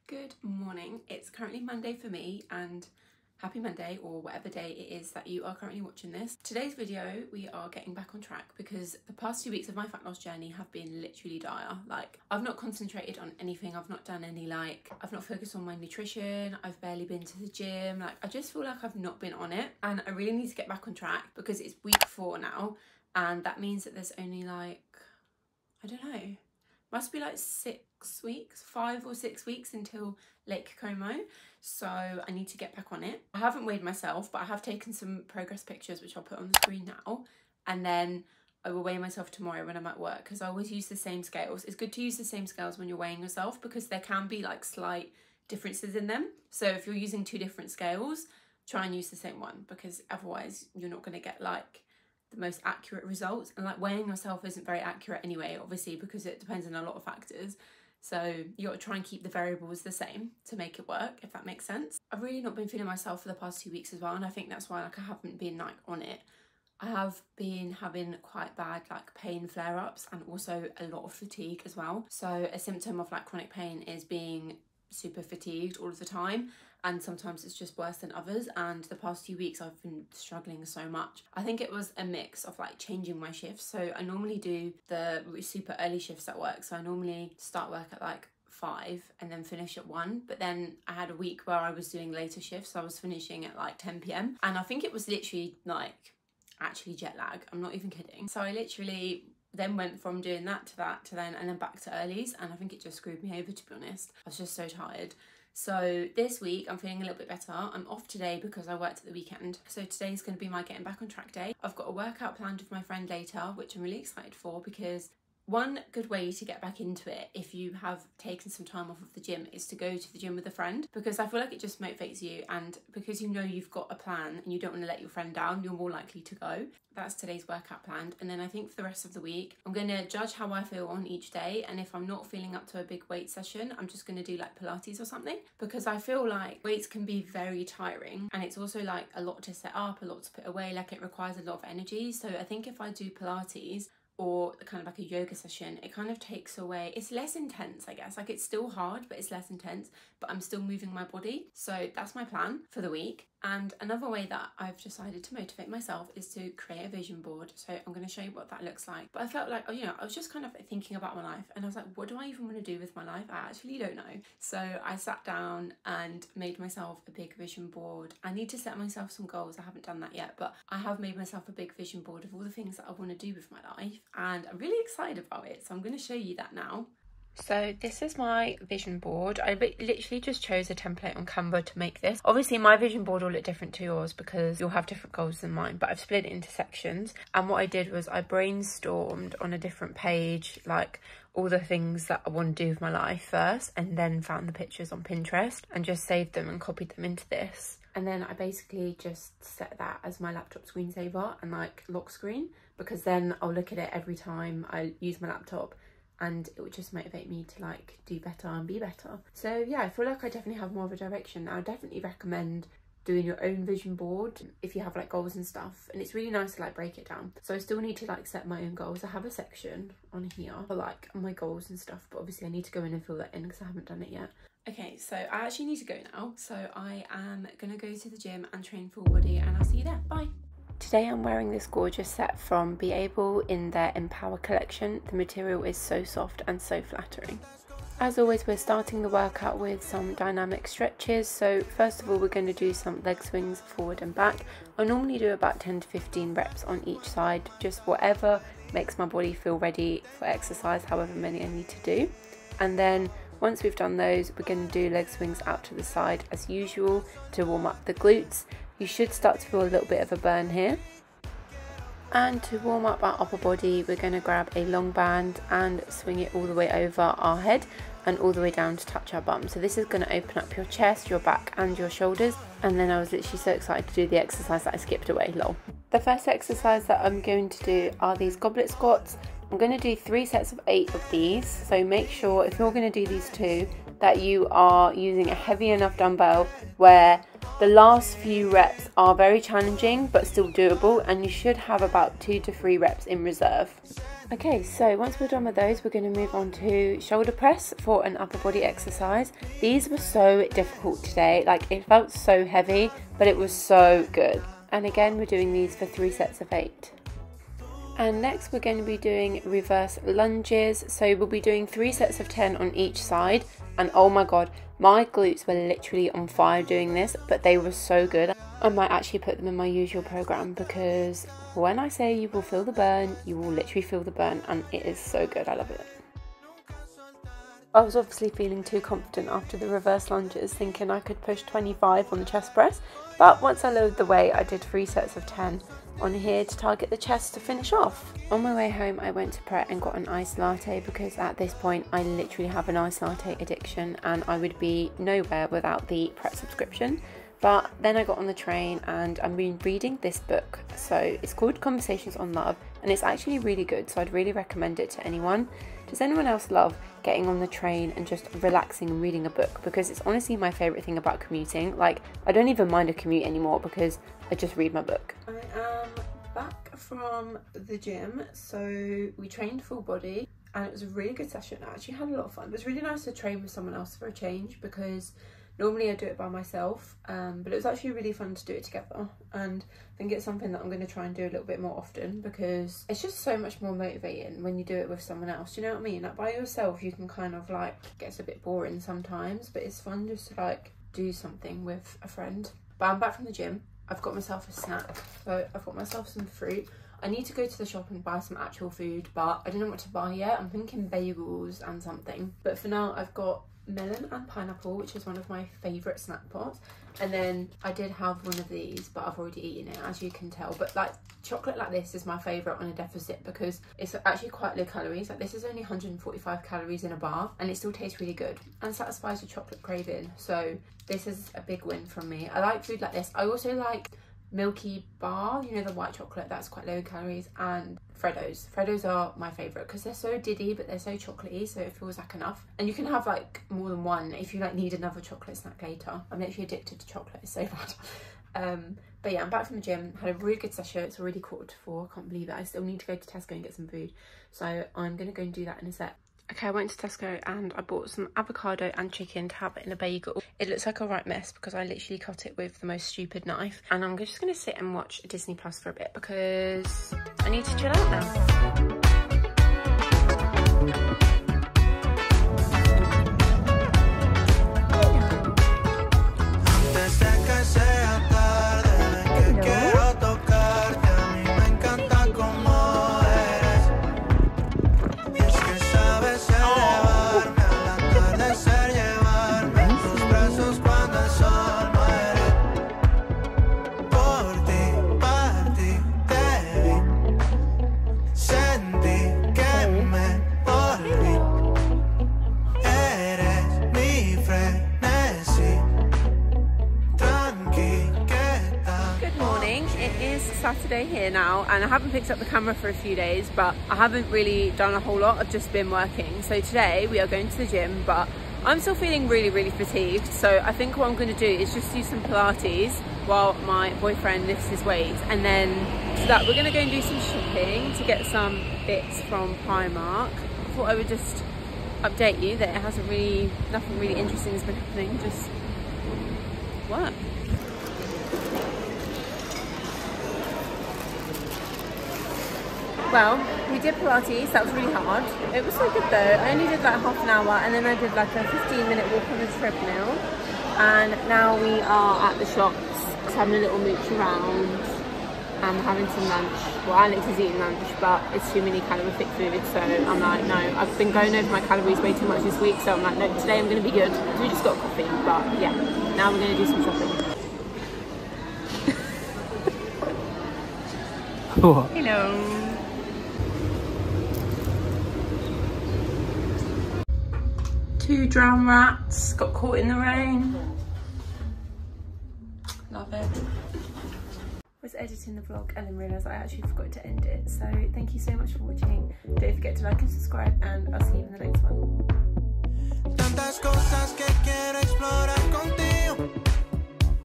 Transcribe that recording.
Good morning. It's currently Monday for me, and happy Monday, or whatever day it is that you are currently watching this. Today's video, we are getting back on track because the past 2 weeks of my fat loss journey have been literally dire. Like, I've not concentrated on anything. I've not done any, I've not focused on my nutrition. I've barely been to the gym. I just feel like I've not been on it, and I really need to get back on track because it's week 4 now, and that means that there's only I don't know, must be 6 weeks, 5 or 6 weeks until Lake Como. So I need to get back on it. I haven't weighed myself, but I have taken some progress pictures, which I'll put on the screen now. And then I will weigh myself tomorrow when I'm at work, because I always use the same scales. It's good to use the same scales when you're weighing yourself because there can be slight differences in them. So if you're using 2 different scales, try and use the same one, because otherwise you're not going to get the most accurate results. And weighing yourself isn't very accurate anyway, obviously, because it depends on a lot of factors. So you got to try and keep the variables the same to make it work, if that makes sense. I've really not been feeling myself for the past 2 weeks as well, and I think that's why I haven't been on it. I have been having quite bad pain flare-ups and also a lot of fatigue as well. So a symptom of chronic pain is being super fatigued all of the time, and sometimes it's just worse than others, and the past 2 weeks I've been struggling so much. I think it was a mix of changing my shifts. So I normally do the super early shifts at work, so I normally start work at 5 and then finish at 1, but then I had a week where I was doing later shifts, so I was finishing at 10 p.m, and I think it was literally actually jet lag, I'm not even kidding. So I literally then went from doing that to then and then back to earlies, and I think it just screwed me over, to be honest. I was just so tired. So this week I'm feeling a little bit better. I'm off today because I worked at the weekend. So today's going to be my getting back on track day. I've got a workout planned with my friend later, which I'm really excited for, because one good way to get back into it if you have taken some time off of the gym is to go to the gym with a friend, because I feel like it just motivates you, and because you know you've got a plan and you don't want to let your friend down, you're more likely to go. That's today's workout planned. And then I think for the rest of the week I'm going to judge how I feel on each day, and if I'm not feeling up to a big weight session, I'm just going to do Pilates or something, because I feel weights can be very tiring, and it's also a lot to set up, a lot to put away, it requires a lot of energy. So I think if I do Pilates or a yoga session, it kind of takes away, it's less intense, I guess. It's still hard, but it's less intense, but I'm still moving my body. So that's my plan for the week. And another way that I've decided to motivate myself is to create a vision board. So I'm going to show you what that looks like. But I felt I was just kind of thinking about my life, and I was what do I even want to do with my life? I actually don't know. So I sat down and made myself a big vision board. I need to set myself some goals. I haven't done that yet, but I have made myself a big vision board of all the things that I want to do with my life, and I'm really excited about it. So I'm going to show you that now. So this is my vision board. I literally just chose a template on Canva to make this. Obviously my vision board will look different to yours because you'll have different goals than mine, but I've split it into sections. And what I did was I brainstormed on a different page all the things that I want to do with my life first, and then found the pictures on Pinterest and just saved them and copied them into this. And then I basically just set that as my laptop screensaver and lock screen, because then I'll look at it every time I use my laptop, and it would just motivate me to do better and be better. So yeah, I feel I definitely have more of a direction now. I definitely recommend doing your own vision board if you have goals and stuff, and it's really nice to break it down. So I still need to set my own goals. I have a section on here for my goals and stuff, but obviously I need to go in and fill that in because I haven't done it yet. Okay, so I actually need to go now, so I am gonna go to the gym and train full body, and I'll see you there. Bye. Today I'm wearing this gorgeous set from Be Abyl in their Empower collection. The material is so soft and so flattering. As always, we're starting the workout with some dynamic stretches. So first of all, we're going to do some leg swings forward and back. I normally do about 10 to 15 reps on each side, just whatever makes my body feel ready for exercise, however many I need to do. And then once we've done those, we're going to do leg swings out to the side as usual to warm up the glutes. You should start to feel a little bit of a burn here. And to warm up our upper body, we're going to grab a long band and swing it all the way over our head and all the way down to touch our bum. So this is going to open up your chest, your back and your shoulders. And then I was literally so excited to do the exercise that I skipped away, lol. The first exercise that I'm going to do are these goblet squats. I'm going to do 3 sets of 8 of these. So make sure if you're going to do these 2 that you are using a heavy enough dumbbell where the last few reps are very challenging but still doable, and you should have about 2 to 3 reps in reserve. Okay, so once we're done with those, we're going to move on to shoulder press for an upper body exercise. These were so difficult today, like it felt so heavy, but it was so good. And again, we're doing these for 3 sets of 8. And next we're going to be doing reverse lunges. So we'll be doing 3 sets of 10 on each side. And oh my god, my glutes were literally on fire doing this, but they were so good. I might actually put them in my usual program, because when I say you will feel the burn, you will literally feel the burn, and it is so good. I love it. I was obviously feeling too confident after the reverse lunges, thinking I could push 25 on the chest press, but once I lowered the weight, I did 3 sets of 10 on here to target the chest to finish off. On my way home, I went to Pret and got an iced latte, because at this point I literally have an iced latte addiction and I would be nowhere without the Pret subscription. But then I got on the train and I've been reading this book. So it's called Conversations on Love, and it's actually really good, so I'd really recommend it to anyone. Does anyone else love getting on the train and just relaxing and reading a book? Because it's honestly my favourite thing about commuting. Like, I don't even mind a commute anymore because I just read my book. I am back from the gym, so we trained full body and it was a really good session. I actually had a lot of fun. It was really nice to train with someone else for a change, because normally I do it by myself, but it was actually really fun to do it together, and I think it's something that I'm going to try and do a little bit more often, because it's just so much more motivating when you do it with someone else. Do you know what I mean? Like, by yourself you can kind of like, it gets a bit boring sometimes, but it's fun just to like do something with a friend. But I'm back from the gym. I've got myself a snack, so I've got myself some fruit. I need to go to the shop and buy some actual food, but I don't know what to buy yet. I'm thinking bagels and something, but for now I've got melon and pineapple, which is one of my favourite snack pots, and then I did have one of these, but I've already eaten it, as you can tell. But like, chocolate like this is my favourite on a deficit, because it's actually quite low calories. Like, this is only 145 calories in a bar, and it still tastes really good and satisfies your chocolate craving. So this is a big win from me. I like food like this. I also like Milky Bar, you know, the white chocolate, that's quite low in calories, and Freddos. Freddos are my favourite because they're so diddy, but they're so chocolatey, so it feels like enough. And you can have like more than one if you like need another chocolate snack later. I'm literally addicted to chocolate, it's so bad. But yeah, I'm back from the gym, had a really good session. It's already 3:45, I can't believe it. I still need to go to Tesco and get some food, so I'm gonna go and do that in a sec. Okay, I went to Tesco and I bought some avocado and chicken to have it in a bagel. It looks like a right mess because I literally cut it with the most stupid knife. And I'm just going to sit and watch Disney Plus for a bit because I need to chill out now. Saturday here now, and I haven't picked up the camera for a few days, but I haven't really done a whole lot. I've just been working. So today we are going to the gym, but I'm still feeling really fatigued, so I think what I'm going to do is just do some Pilates while my boyfriend lifts his weights, and then to that we're going to go and do some shopping to get some bits from Primark. I thought I would just update you that it hasn't really, nothing really interesting has been happening, just work. Well, we did Pilates, that was really hard. It was so good though. I only did like half an hour, and then I did like a 15-minute walk on the treadmill. And now we are at the shops, just having a little mooch around and having some lunch. Well, Alex is eating lunch, but it's too many calorific food, so I'm like, no. I've been going over my calories way too much this week, so I'm like, no, today I'm going to be good. We just got coffee, but yeah, now we're going to do some shopping. What? Hello. Two drowned rats got caught in the rain. Love it. I was editing the vlog and then realised I actually forgot to end it. So thank you so much for watching. Don't forget to like and subscribe, and I'll see you in the next one.